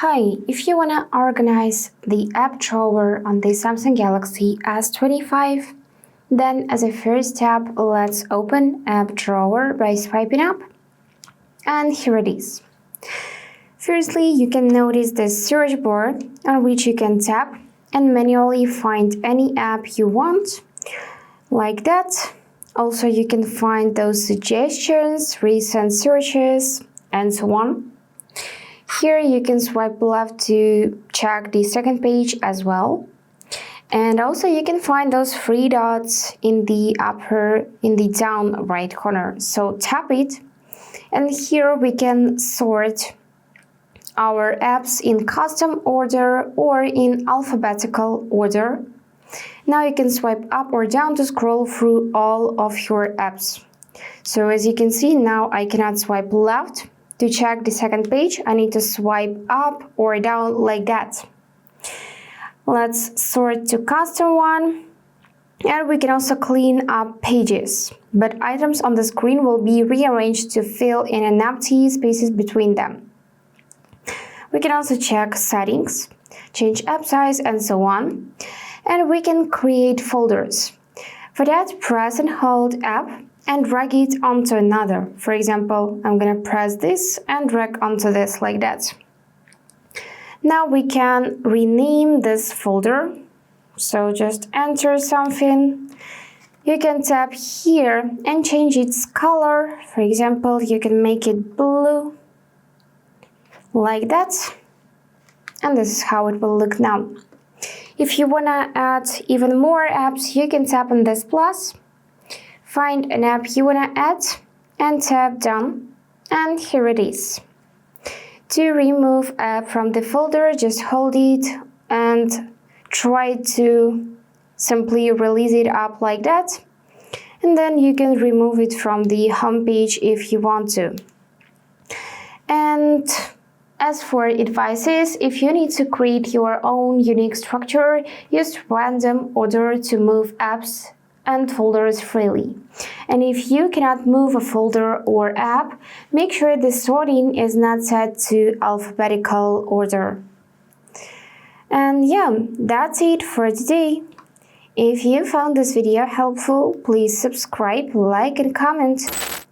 Hi, if you want to organize the app drawer on the Samsung Galaxy S25, then as a first step, let's open app drawer by swiping up. And here it is. Firstly, you can notice the search bar on which you can tap and manually find any app you want, like that. Also, you can find those suggestions, recent searches, and so on. Here you can swipe left to check the second page as well. And also you can find those three dots in the down right corner. So tap it, and here we can sort our apps in custom order or in alphabetical order. Now you can swipe up or down to scroll through all of your apps. So as you can see, now I cannot swipe left to check the second page. I need to swipe up or down like that. Let's sort to custom one, and we can also clean up pages, but items on the screen will be rearranged to fill in an empty spaces between them. We can also check settings, change app size, and so on, and we can create folders. For that, press and hold app and drag it onto another. For example, I'm gonna press this and drag onto this like that. Now we can rename this folder. So just enter something. You can tap here and change its color. For example, you can make it blue like that. And this is how it will look now. If you wanna add even more apps, you can tap on this plus. Find an app you want to add and tap done, and here it is. To remove app from the folder, just hold it and try to simply release it up like that, and then you can remove it from the home page if you want to. And as for advices, if you need to create your own unique structure, use random order to move apps and folders freely. And if you cannot move a folder or app, make sure the sorting is not set to alphabetical order. And yeah, that's it for today. If you found this video helpful, please subscribe, like, and comment.